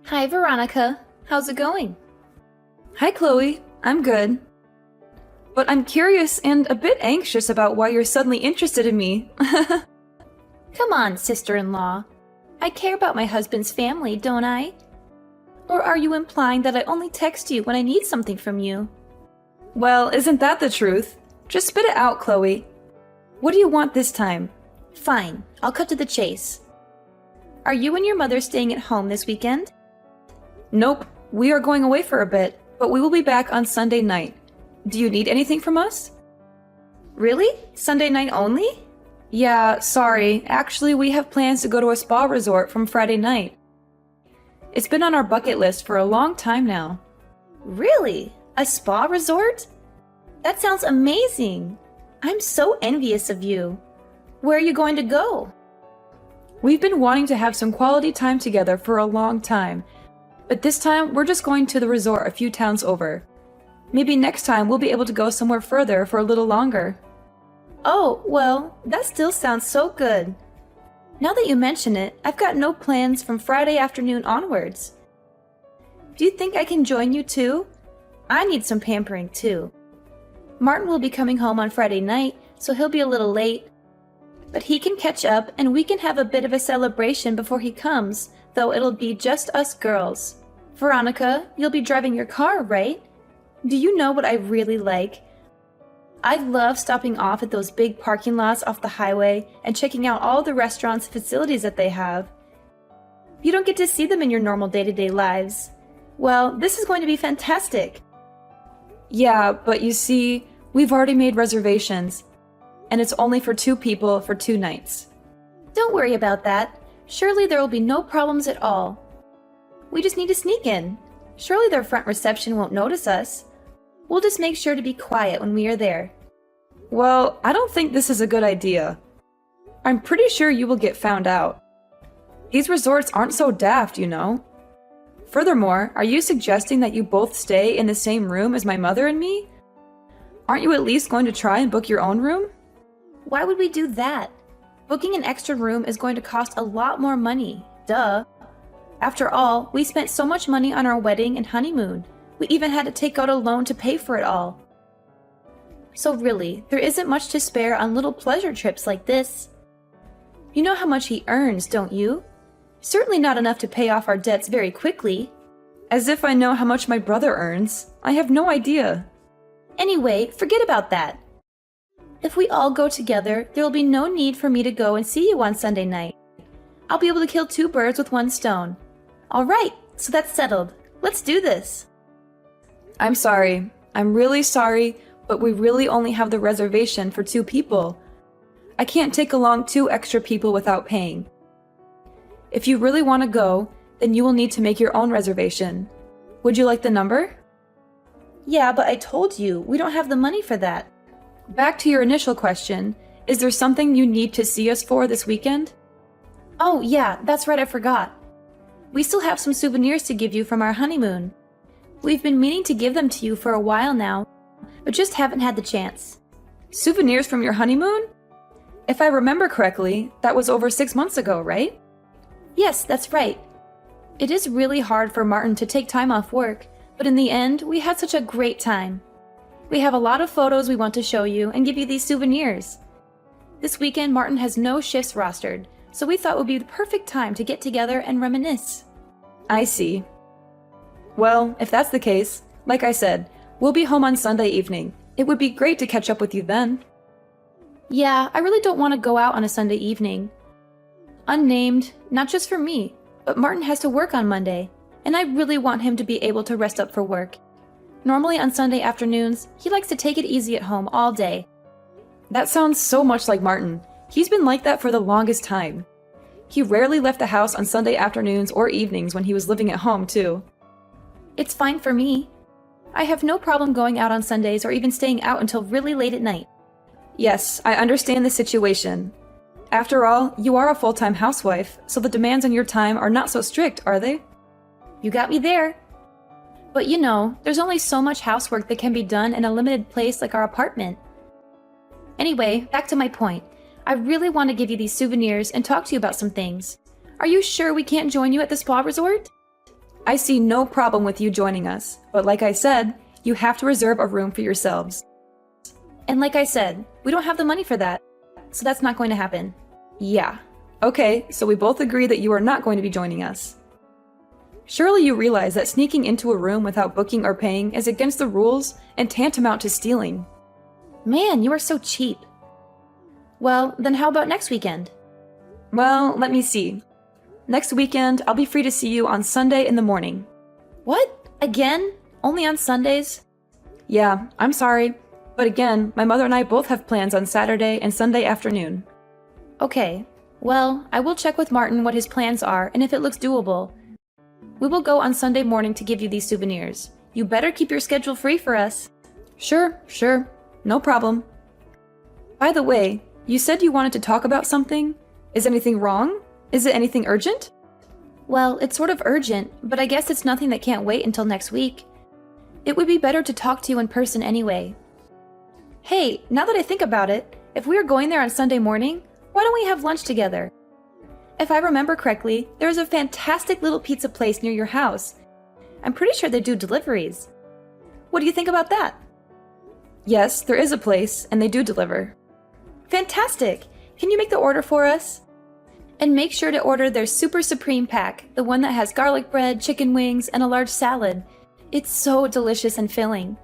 Hi, Veronica. How's it going? Hi, Chloe. I'm good. But I'm curious and a bit anxious about why you're suddenly interested in me. Come on, sister-in-law. I care about my husband's family, don't I? Or are you implying that I only text you when I need something from you? Well, isn't that the truth? Just spit it out, Chloe. What do you want this time? Fine, I'll cut to the chase. Are you and your mother staying at home this weekend? Nope, we are going away for a bit, but we will be back on Sunday night. Do you need anything from us? Really? Sunday night only? Yeah, sorry. Actually, we have plans to go to a spa resort from Friday night. It's been on our bucket list for a long time now. Really? A spa resort? That sounds amazing. I'm so envious of you. Where are you going to go? We've been wanting to have some quality time together for a long time, but this time we're just going to the resort a few towns over. Maybe next time we'll be able to go somewhere further for a little longer. Oh, well, that still sounds so good. Now that you mention it, I've got no plans from Friday afternoon onwards. Do you think I can join you too? I need some pampering too. Martin will be coming home on Friday night, so he'll be a little late. But he can catch up and we can have a bit of a celebration before he comes, though it'll be just us girls. Veronica, you'll be driving your car, right? Do you know what I really like? I love stopping off at those big parking lots off the highway and checking out all the restaurants and facilities that they have. You don't get to see them in your normal day-to-day lives. Well, this is going to be fantastic. Yeah, but you see, we've already made reservations, and it's only for 2 people for 2 nights. Don't worry about that. Surely there will be no problems at all. We just need to sneak in. Surely their front reception won't notice us. We'll just make sure to be quiet when we are there. Well, I don't think this is a good idea. I'm pretty sure you will get found out. These resorts aren't so daft, you know. Furthermore, are you suggesting that you both stay in the same room as my mother and me? Aren't you at least going to try and book your own room? Why would we do that? Booking an extra room is going to cost a lot more money. Duh. After all, we spent so much money on our wedding and honeymoon. We even had to take out a loan to pay for it all. So really, there isn't much to spare on little pleasure trips like this. You know how much he earns, don't you? Certainly not enough to pay off our debts very quickly. As if I know how much my brother earns. I have no idea. Anyway, forget about that. If we all go together, there will be no need for me to go and see you on Sunday night. I'll be able to kill 2 birds with 1 stone. All right, so that's settled. Let's do this. I'm sorry. I'm really sorry, but we really only have the reservation for 2 people. I can't take along 2 extra people without paying. If you really want to go, then you will need to make your own reservation. Would you like the number? Yeah, but I told you, we don't have the money for that. Back to your initial question, is there something you need to see us for this weekend? Oh, yeah, that's right, I forgot. We still have some souvenirs to give you from our honeymoon. We've been meaning to give them to you for a while now, but just haven't had the chance. Souvenirs from your honeymoon? If I remember correctly, that was over 6 months ago, right? Yes, that's right. It is really hard for Martin to take time off work, but in the end, we had such a great time. We have a lot of photos we want to show you and give you these souvenirs. This weekend, Martin has no shifts rostered, so we thought it would be the perfect time to get together and reminisce. I see. Well, if that's the case, like I said, we'll be home on Sunday evening. It would be great to catch up with you then. Yeah, I really don't want to go out on a Sunday evening. Unnamed, not just for me, but Martin has to work on Monday, and I really want him to be able to rest up for work. Normally on Sunday afternoons, he likes to take it easy at home all day. That sounds so much like Martin. He's been like that for the longest time. He rarely left the house on Sunday afternoons or evenings when he was living at home, too. It's fine for me. I have no problem going out on Sundays or even staying out until really late at night. Yes, I understand the situation. After all, you are a full-time housewife, so the demands on your time are not so strict, are they? You got me there. But you know, there's only so much housework that can be done in a limited place like our apartment. Anyway, back to my point. I really want to give you these souvenirs and talk to you about some things. Are you sure we can't join you at the spa resort? I see no problem with you joining us, but like I said, you have to reserve a room for yourselves. And like I said, we don't have the money for that, so that's not going to happen. Yeah. Okay, so we both agree that you are not going to be joining us. Surely you realize that sneaking into a room without booking or paying is against the rules and tantamount to stealing. Man, you are so cheap. Well, then how about next weekend? Well, let me see. Next weekend, I'll be free to see you on Sunday in the morning. What? Again? Only on Sundays? Yeah, I'm sorry. But again, my mother and I both have plans on Saturday and Sunday afternoon. Okay. Well, I will check with Martin what his plans are and if it looks doable. We will go on Sunday morning to give you these souvenirs. You better keep your schedule free for us. Sure. No problem. By the way, you said you wanted to talk about something? Is anything wrong? Is it anything urgent? Well, it's sort of urgent, but I guess it's nothing that can't wait until next week. It would be better to talk to you in person anyway. Hey, now that I think about it, if we are going there on Sunday morning, why don't we have lunch together? If I remember correctly, there is a fantastic little pizza place near your house. I'm pretty sure they do deliveries. What do you think about that? Yes, there is a place, and they do deliver. Fantastic! Can you make the order for us? And make sure to order their Super Supreme pack, the one that has garlic bread, chicken wings, and a large salad. It's so delicious and filling.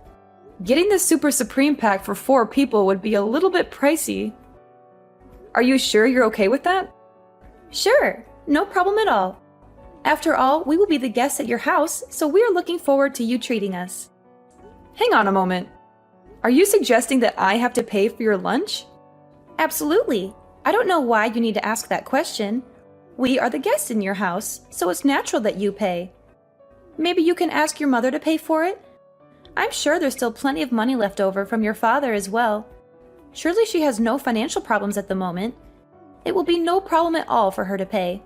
Getting the Super Supreme pack for 4 people would be a little bit pricey. Are you sure you're okay with that? Sure, no problem at all. After all, we will be the guests at your house, so we are looking forward to you treating us. Hang on a moment. Are you suggesting that I have to pay for your lunch? Absolutely. I don't know why you need to ask that question. We are the guests in your house, so it's natural that you pay. Maybe you can ask your mother to pay for it? I'm sure there's still plenty of money left over from your father as well. Surely she has no financial problems at the moment. It will be no problem at all for her to pay.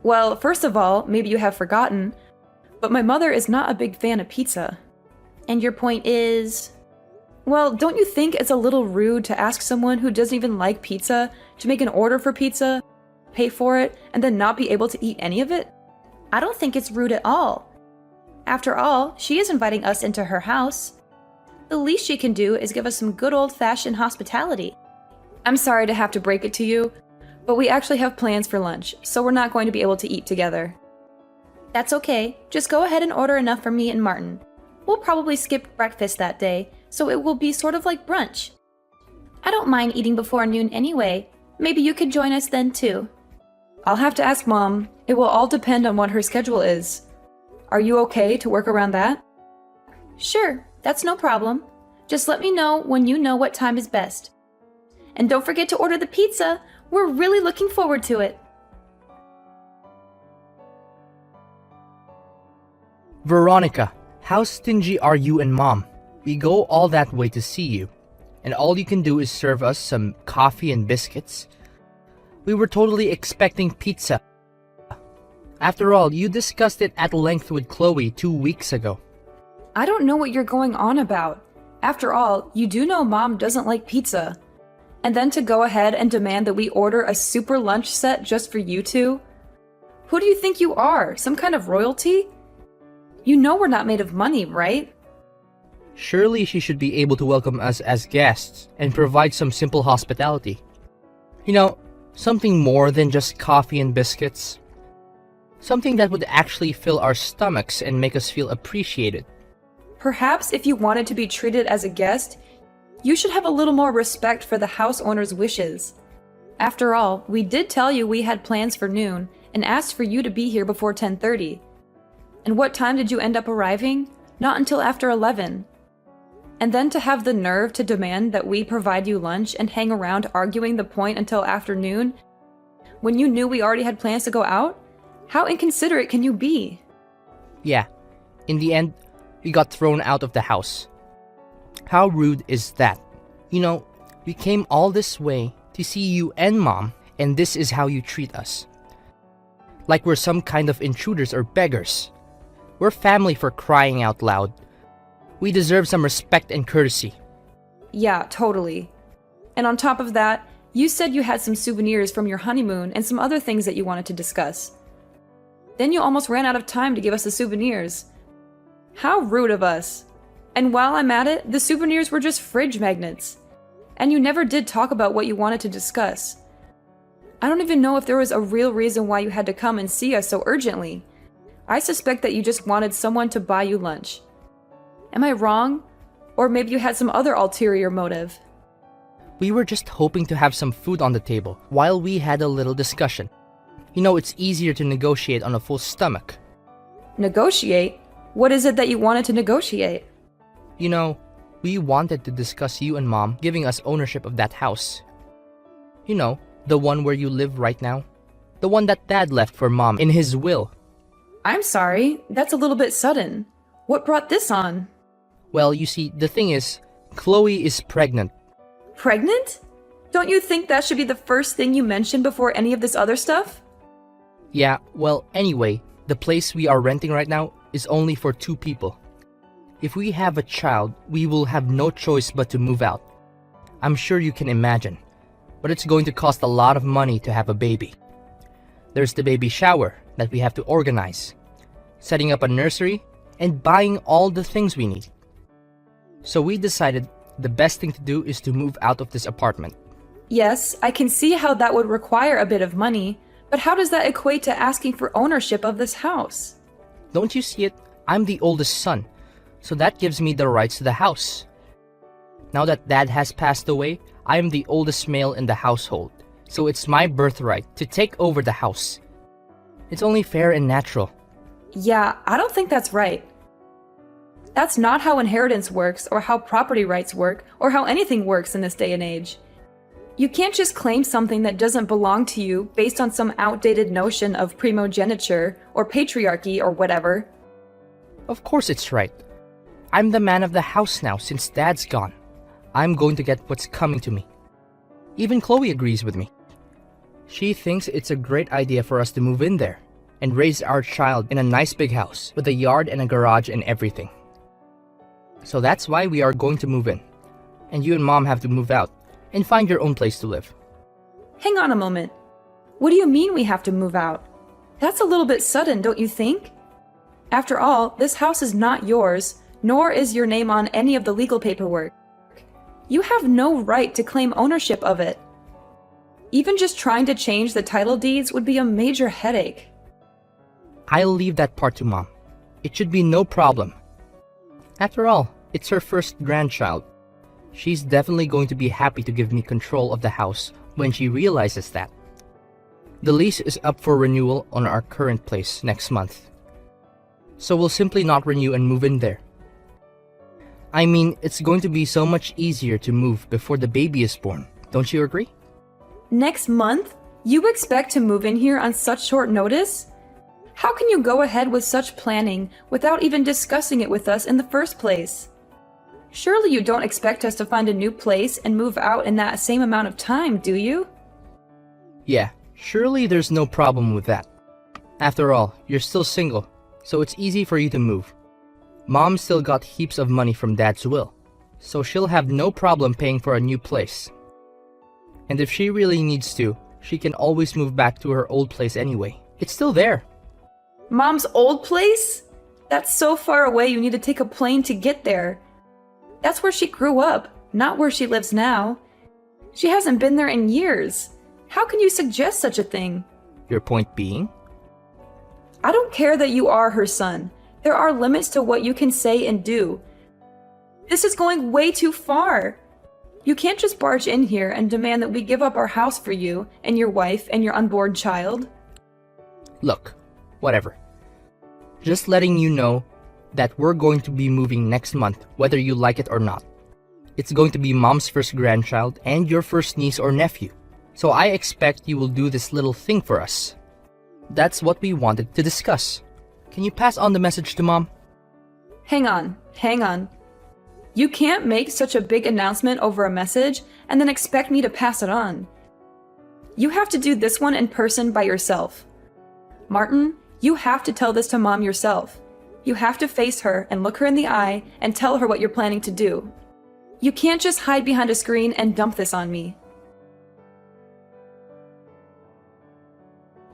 Well, first of all, maybe you have forgotten, but my mother is not a big fan of pizza. And your point is? Well, don't you think it's a little rude to ask someone who doesn't even like pizza to make an order for pizza, pay for it, and then not be able to eat any of it? I don't think it's rude at all. After all, she is inviting us into her house. The least she can do is give us some good old-fashioned hospitality. I'm sorry to have to break it to you, but we actually have plans for lunch, so we're not going to be able to eat together. That's okay. Just go ahead and order enough for me and Martin. We'll probably skip breakfast that day, so it will be sort of like brunch. I don't mind eating before noon anyway. Maybe you could join us then too. I'll have to ask Mom. It will all depend on what her schedule is. Are you okay to work around that? Sure, that's no problem. Just let me know when you know what time is best. And don't forget to order the pizza. We're really looking forward to it. Veronica, how stingy are you and Mom? We go all that way to see you, and all you can do is serve us some coffee and biscuits. We were totally expecting pizza. After all, you discussed it at length with Chloe 2 weeks ago. I don't know what you're going on about. After all, you do know Mom doesn't like pizza. And then to go ahead and demand that we order a super lunch set just for you two? Who do you think you are? Some kind of royalty? You know we're not made of money, right? Surely she should be able to welcome us as guests and provide some simple hospitality. You know, something more than just coffee and biscuits. Something that would actually fill our stomachs and make us feel appreciated. Perhaps if you wanted to be treated as a guest, you should have a little more respect for the house owner's wishes. After all, we did tell you we had plans for noon and asked for you to be here before 10:30. And what time did you end up arriving? Not until after 11. And then to have the nerve to demand that we provide you lunch and hang around arguing the point until afternoon, when you knew we already had plans to go out? How inconsiderate can you be? Yeah, in the end, we got thrown out of the house. How rude is that? You know, we came all this way to see you and Mom, and this is how you treat us. Like we're some kind of intruders or beggars. We're family, for crying out loud. We deserve some respect and courtesy. Yeah, totally. And on top of that, you said you had some souvenirs from your honeymoon and some other things that you wanted to discuss. Then you almost ran out of time to give us the souvenirs. How rude of us. And while I'm at it, the souvenirs were just fridge magnets. And you never did talk about what you wanted to discuss. I don't even know if there was a real reason why you had to come and see us so urgently. I suspect that you just wanted someone to buy you lunch. Am I wrong? Or maybe you had some other ulterior motive. We were just hoping to have some food on the table while we had a little discussion. You know, it's easier to negotiate on a full stomach. Negotiate? What is it that you wanted to negotiate? You know, we wanted to discuss you and Mom giving us ownership of that house. You know, the one where you live right now. The one that Dad left for Mom in his will. I'm sorry, that's a little bit sudden. What brought this on? Well, you see, the thing is, Chloe is pregnant. Pregnant? Don't you think that should be the first thing you mention before any of this other stuff? Yeah, well, anyway, the place we are renting right now is only for 2 people. If we have a child, we will have no choice but to move out. I'm sure you can imagine. But it's going to cost a lot of money to have a baby. There's the baby shower that we have to organize, setting up a nursery, and buying all the things we need. So we decided the best thing to do is to move out of this apartment. Yes, I can see how that would require a bit of money, but how does that equate to asking for ownership of this house? Don't you see it? I'm the oldest son, so that gives me the rights to the house. Now that Dad has passed away, I am the oldest male in the household, so it's my birthright to take over the house. It's only fair and natural. Yeah, I don't think that's right. That's not how inheritance works, or how property rights work, or how anything works in this day and age. You can't just claim something that doesn't belong to you based on some outdated notion of primogeniture, or patriarchy, or whatever. Of course it's right. I'm the man of the house now since Dad's gone. I'm going to get what's coming to me. Even Chloe agrees with me. She thinks it's a great idea for us to move in there and raise our child in a nice big house with a yard and a garage and everything. So that's why we are going to move in. And you and Mom have to move out and find your own place to live. Hang on a moment. What do you mean we have to move out? That's a little bit sudden, don't you think? After all, this house is not yours, nor is your name on any of the legal paperwork. You have no right to claim ownership of it. Even just trying to change the title deeds would be a major headache. I'll leave that part to Mom. It should be no problem. After all, it's her first grandchild. She's definitely going to be happy to give me control of the house when she realizes that. The lease is up for renewal on our current place next month. So we'll simply not renew and move in there. I mean, it's going to be so much easier to move before the baby is born. Don't you agree? Next month? You expect to move in here on such short notice? How can you go ahead with such planning without even discussing it with us in the first place? Surely you don't expect us to find a new place and move out in that same amount of time, do you? Yeah, surely there's no problem with that. After all, you're still single, so it's easy for you to move. Mom still got heaps of money from Dad's will, so she'll have no problem paying for a new place. And if she really needs to, she can always move back to her old place anyway. It's still there. Mom's old place? That's so far away you need to take a plane to get there. That's where she grew up, not where she lives now. She hasn't been there in years. How can you suggest such a thing? Your point being? I don't care that you are her son. There are limits to what you can say and do. This is going way too far. You can't just barge in here and demand that we give up our house for you and your wife and your unborn child. Look, whatever. Just letting you know that we're going to be moving next month, whether you like it or not. It's going to be Mom's first grandchild and your first niece or nephew. So I expect you will do this little thing for us. That's what we wanted to discuss. Can you pass on the message to Mom? Hang on. You can't make such a big announcement over a message and then expect me to pass it on. You have to do this one in person by yourself. Martin, you have to tell this to Mom yourself. You have to face her and look her in the eye and tell her what you're planning to do. You can't just hide behind a screen and dump this on me.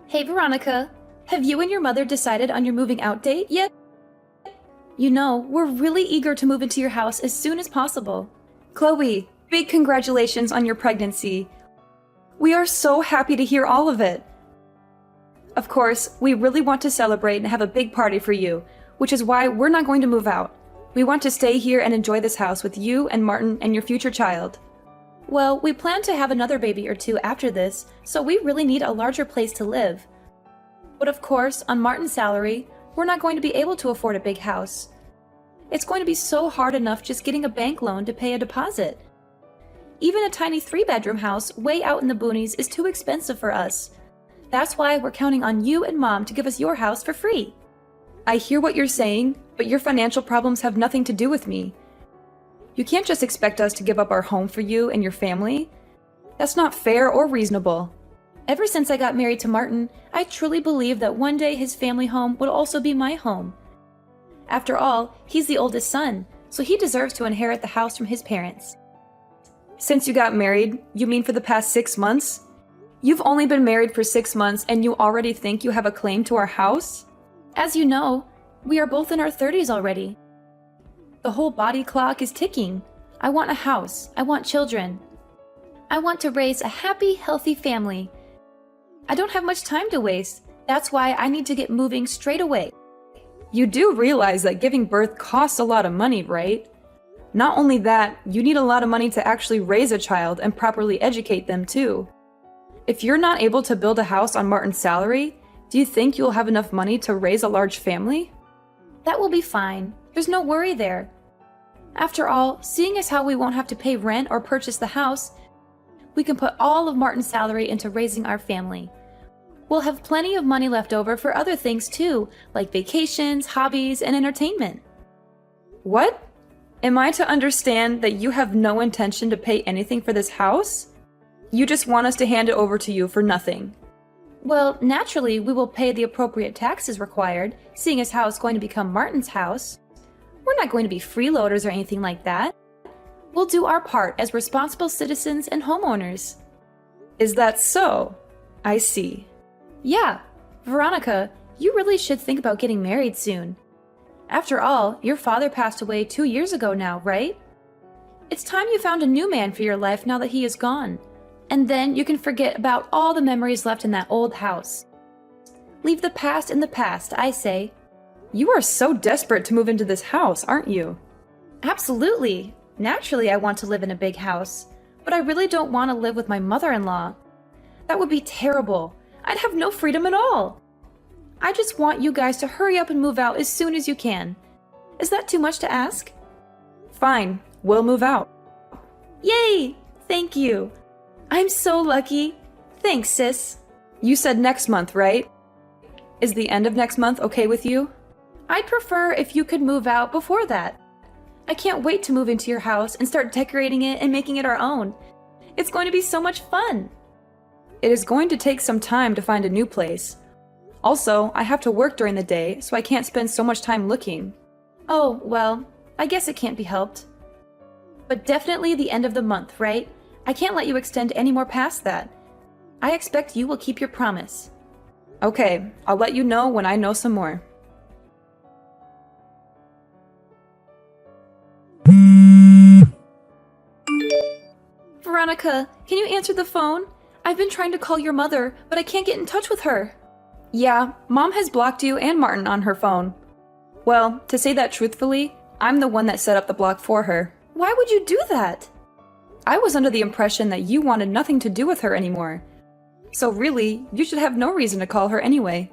Hey, Veronica. Have you and your mother decided on your moving out date yet? You know, we're really eager to move into your house as soon as possible. Chloe, big congratulations on your pregnancy. We are so happy to hear all of it. Of course, we really want to celebrate and have a big party for you, which is why we're not going to move out. We want to stay here and enjoy this house with you and Martin and your future child. Well, we plan to have another baby or two after this, so we really need a larger place to live. But of course, on Martin's salary, we're not going to be able to afford a big house. It's going to be so hard enough just getting a bank loan to pay a deposit. Even a tiny 3-bedroom house way out in the boonies is too expensive for us. That's why we're counting on you and Mom to give us your house for free. I hear what you're saying, but your financial problems have nothing to do with me. You can't just expect us to give up our home for you and your family. That's not fair or reasonable. Ever since I got married to Martin, I truly believed that one day his family home would also be my home. After all, he's the oldest son, so he deserves to inherit the house from his parents. Since you got married, you mean for the past 6 months? You've only been married for 6 months and you already think you have a claim to our house? As you know, we are both in our 30s already. The whole body clock is ticking. I want a house. I want children. I want to raise a happy, healthy family. I don't have much time to waste. That's why I need to get moving straight away. You do realize that giving birth costs a lot of money, right? Not only that, you need a lot of money to actually raise a child and properly educate them too. If you're not able to build a house on Martin's salary, do you think you'll have enough money to raise a large family? That will be fine. There's no worry there. After all, seeing as how we won't have to pay rent or purchase the house, we can put all of Martin's salary into raising our family. We'll have plenty of money left over for other things too, like vacations, hobbies, and entertainment. What? Am I to understand that you have no intention to pay anything for this house? You just want us to hand it over to you for nothing. Well, naturally, we will pay the appropriate taxes required, seeing as how it's going to become Martin's house. We're not going to be freeloaders or anything like that. We'll do our part as responsible citizens and homeowners. Is that so? I see. Yeah, Veronica, you really should think about getting married soon. After all, your father passed away 2 years ago now, right? It's time you found a new man for your life now that he is gone. And then you can forget about all the memories left in that old house. Leave the past in the past, I say. You are so desperate to move into this house, aren't you? Absolutely. Naturally, I want to live in a big house. But I really don't want to live with my mother-in-law. That would be terrible. I'd have no freedom at all. I just want you guys to hurry up and move out as soon as you can. Is that too much to ask? Fine, we'll move out. Yay! Thank you. I'm so lucky. Thanks, sis. You said next month, right? Is the end of next month okay with you? I'd prefer if you could move out before that. I can't wait to move into your house and start decorating it and making it our own. It's going to be so much fun. It is going to take some time to find a new place. Also, I have to work during the day, so I can't spend so much time looking. Oh, well, I guess it can't be helped. But definitely the end of the month, right? I can't let you extend any more past that. I expect you will keep your promise. Okay, I'll let you know when I know some more. Veronica, can you answer the phone? I've been trying to call your mother, but I can't get in touch with her. Yeah, Mom has blocked you and Martin on her phone. Well, to say that truthfully, I'm the one that set up the block for her. Why would you do that? I was under the impression that you wanted nothing to do with her anymore. So really, you should have no reason to call her anyway.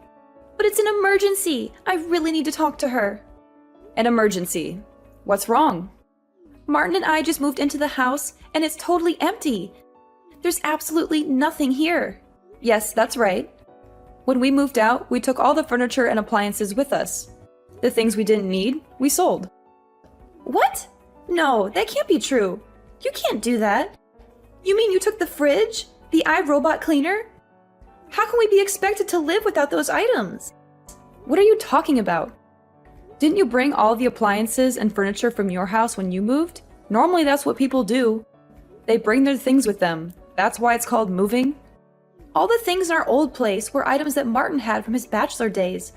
But it's an emergency. I really need to talk to her. An emergency? What's wrong? Martin and I just moved into the house, and it's totally empty. There's absolutely nothing here. Yes, that's right. When we moved out, we took all the furniture and appliances with us. The things we didn't need, we sold. What? No, that can't be true. You can't do that. You mean you took the fridge? The iRobot cleaner? How can we be expected to live without those items? What are you talking about? Didn't you bring all the appliances and furniture from your house when you moved? Normally that's what people do. They bring their things with them. That's why it's called moving. All the things in our old place were items that Martin had from his bachelor days.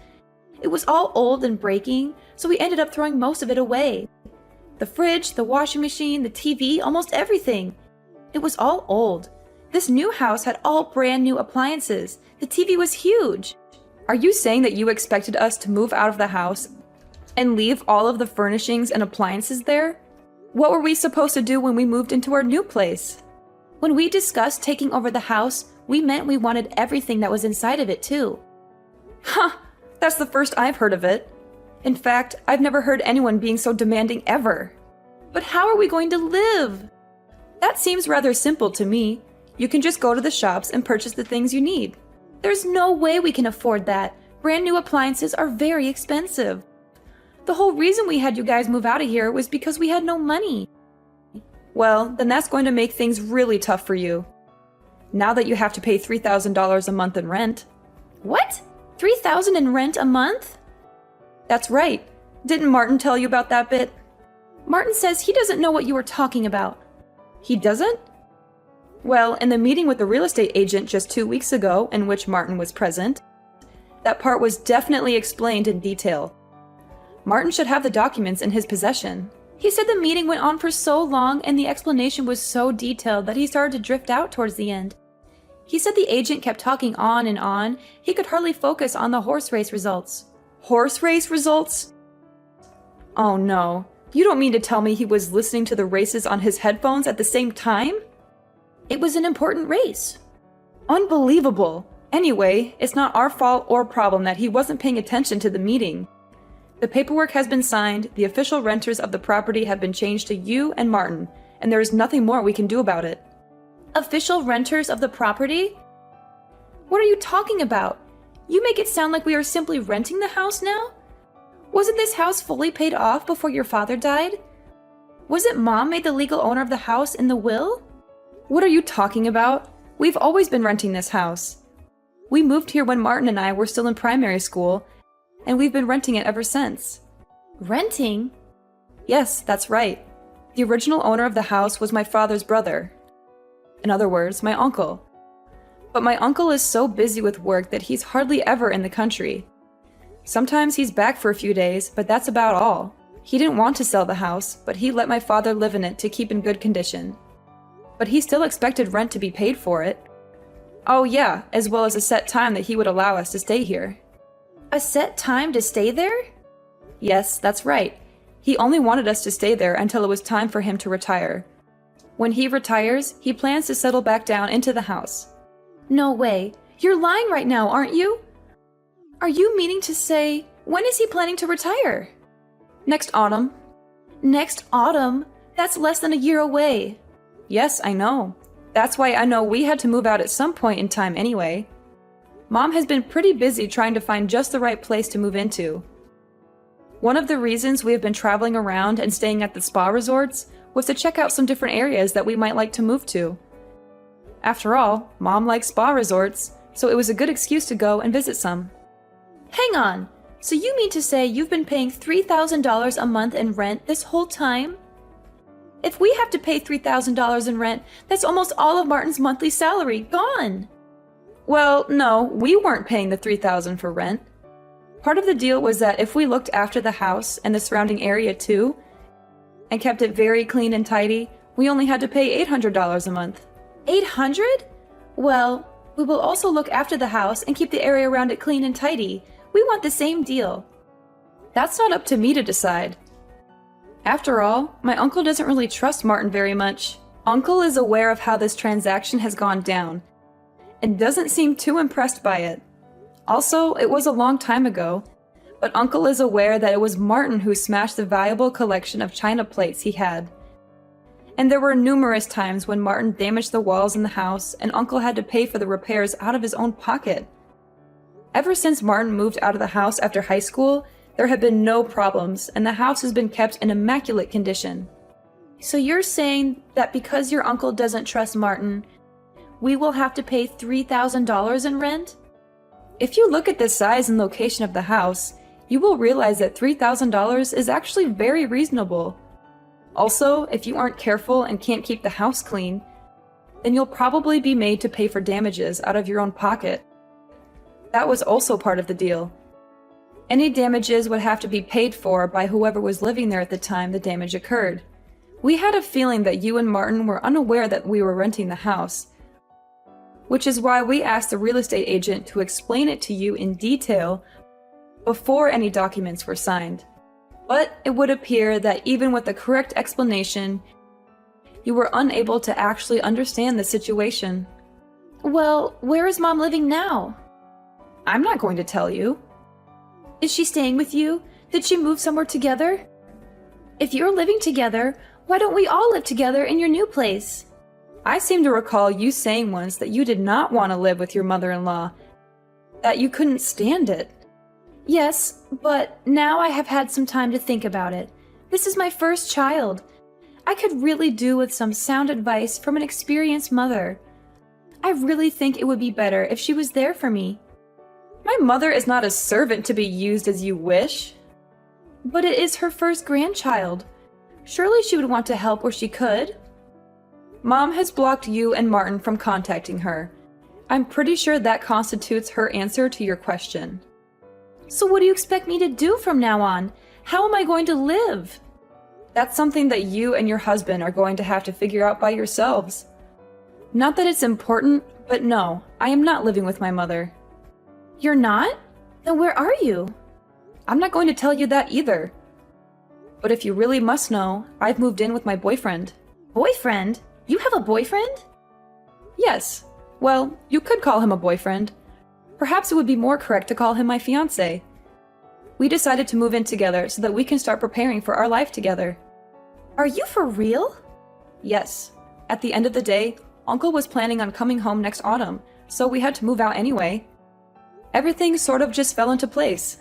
It was all old and breaking, so we ended up throwing most of it away. The fridge, the washing machine, the TV, almost everything. It was all old. This new house had all brand new appliances. The TV was huge. Are you saying that you expected us to move out of the house and leave all of the furnishings and appliances there? What were we supposed to do when we moved into our new place? When we discussed taking over the house, we meant we wanted everything that was inside of it too. Huh, that's the first I've heard of it. In fact, I've never heard anyone being so demanding ever. But how are we going to live? That seems rather simple to me. You can just go to the shops and purchase the things you need. There's no way we can afford that. Brand new appliances are very expensive. The whole reason we had you guys move out of here was because we had no money. Well, then that's going to make things really tough for you. Now that you have to pay $3,000 a month in rent. What? $3,000 in rent a month? That's right. Didn't Martin tell you about that bit? Martin says he doesn't know what you were talking about. He doesn't? Well, in the meeting with the real estate agent just 2 weeks ago, in which Martin was present, that part was definitely explained in detail. Martin should have the documents in his possession. He said the meeting went on for so long and the explanation was so detailed that he started to drift out towards the end. He said the agent kept talking on and on. He could hardly focus on the horse race results. Horse race results? Oh no. You don't mean to tell me he was listening to the races on his headphones at the same time? It was an important race. Unbelievable. Anyway, it's not our fault or problem that he wasn't paying attention to the meeting. The paperwork has been signed, the official renters of the property have been changed to you and Martin, and there is nothing more we can do about it. Official renters of the property? What are you talking about? You make it sound like we are simply renting the house now? Wasn't this house fully paid off before your father died? Wasn't Mom made the legal owner of the house in the will? What are you talking about? We've always been renting this house. We moved here when Martin and I were still in primary school, and we've been renting it ever since. Renting? Yes, that's right. The original owner of the house was my father's brother. In other words, my uncle. But my uncle is so busy with work that he's hardly ever in the country. Sometimes he's back for a few days, but that's about all. He didn't want to sell the house, but he let my father live in it to keep in good condition. But he still expected rent to be paid for it. Oh yeah, as well as a set time that he would allow us to stay here. A set time to stay there? Yes, that's right. He only wanted us to stay there until it was time for him to retire. When he retires, he plans to settle back down into the house. No way. You're lying right now, aren't you? Are you meaning to say, when is he planning to retire? Next autumn. Next autumn? That's less than a year away. Yes, I know. That's why I know we had to move out at some point in time anyway. Mom has been pretty busy trying to find just the right place to move into. One of the reasons we have been traveling around and staying at the spa resorts was to check out some different areas that we might like to move to. After all, Mom likes spa resorts, so it was a good excuse to go and visit some. Hang on, so you mean to say you've been paying $3,000 a month in rent this whole time? If we have to pay $3,000 in rent, that's almost all of Martin's monthly salary gone. Well, no, we weren't paying the $3,000 for rent. Part of the deal was that if we looked after the house and the surrounding area too, and kept it very clean and tidy, we only had to pay $800 a month. $800? Well, we will also look after the house and keep the area around it clean and tidy. We want the same deal. That's not up to me to decide. After all, my uncle doesn't really trust Martin very much. Uncle is aware of how this transaction has gone down, and doesn't seem too impressed by it. Also, it was a long time ago, but Uncle is aware that it was Martin who smashed the valuable collection of china plates he had. And there were numerous times when Martin damaged the walls in the house and Uncle had to pay for the repairs out of his own pocket. Ever since Martin moved out of the house after high school, there have been no problems, and the house has been kept in immaculate condition. So you're saying that because your uncle doesn't trust Martin, we will have to pay $3,000 in rent? If you look at the size and location of the house, you will realize that $3,000 is actually very reasonable. Also, if you aren't careful and can't keep the house clean, then you'll probably be made to pay for damages out of your own pocket. That was also part of the deal. Any damages would have to be paid for by whoever was living there at the time the damage occurred. We had a feeling that you and Martin were unaware that we were renting the house, which is why we asked the real estate agent to explain it to you in detail before any documents were signed. But it would appear that even with the correct explanation, you were unable to actually understand the situation. Well, where is Mom living now? I'm not going to tell you. Is she staying with you? Did she move somewhere together? If you're living together, why don't we all live together in your new place? I seem to recall you saying once that you did not want to live with your mother-in-law, that you couldn't stand it. Yes, but now I have had some time to think about it. This is my first child. I could really do with some sound advice from an experienced mother. I really think it would be better if she was there for me. My mother is not a servant to be used as you wish. But it is her first grandchild. Surely she would want to help where she could. Mom has blocked you and Martin from contacting her. I'm pretty sure that constitutes her answer to your question. So what do you expect me to do from now on? How am I going to live? That's something that you and your husband are going to have to figure out by yourselves. Not that it's important, but no, I am not living with my mother. You're not? Then where are you? I'm not going to tell you that either. But if you really must know, I've moved in with my boyfriend. Boyfriend? You have a boyfriend? Yes. Well, you could call him a boyfriend. Perhaps it would be more correct to call him my fiancé. We decided to move in together so that we can start preparing for our life together. Are you for real? Yes. At the end of the day, Uncle was planning on coming home next autumn, so we had to move out anyway. Everything sort of just fell into place.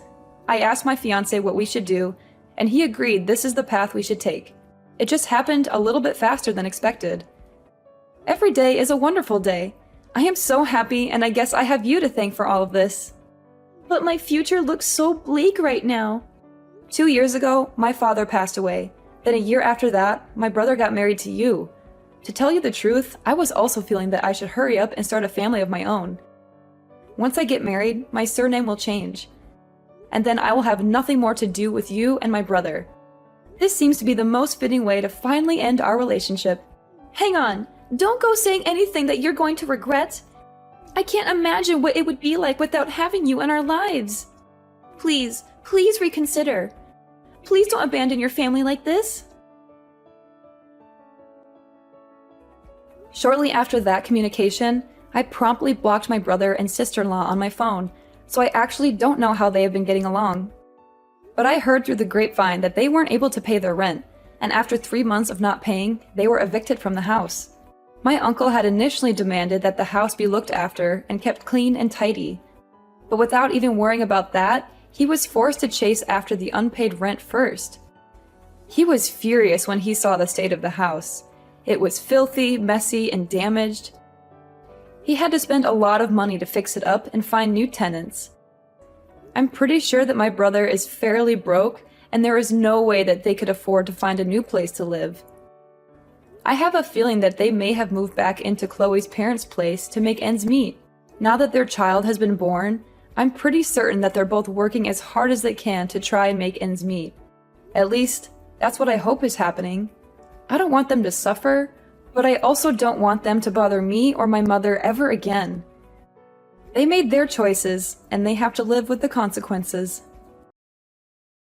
I asked my fiancé what we should do, and he agreed this is the path we should take. It just happened a little bit faster than expected. Every day is a wonderful day. I am so happy, and I guess I have you to thank for all of this. But my future looks so bleak right now. 2 years ago, my father passed away. Then a year after that, my brother got married to you. To tell you the truth, I was also feeling that I should hurry up and start a family of my own. Once I get married, my surname will change. And then I will have nothing more to do with you and my brother. This seems to be the most fitting way to finally end our relationship. Hang on. Don't go saying anything that you're going to regret. I can't imagine what it would be like without having you in our lives. Please, please reconsider. Please don't abandon your family like this. Shortly after that communication, I promptly blocked my brother and sister-in-law on my phone, so I actually don't know how they have been getting along. But I heard through the grapevine that they weren't able to pay their rent, and after 3 months of not paying, they were evicted from the house. My uncle had initially demanded that the house be looked after and kept clean and tidy. But without even worrying about that, he was forced to chase after the unpaid rent first. He was furious when he saw the state of the house. It was filthy, messy, and damaged. He had to spend a lot of money to fix it up and find new tenants. I'm pretty sure that my brother is fairly broke, and there is no way that they could afford to find a new place to live. I have a feeling that they may have moved back into Chloe's parents' place to make ends meet. Now that their child has been born, I'm pretty certain that they're both working as hard as they can to try and make ends meet. At least, that's what I hope is happening. I don't want them to suffer, but I also don't want them to bother me or my mother ever again. They made their choices, and they have to live with the consequences.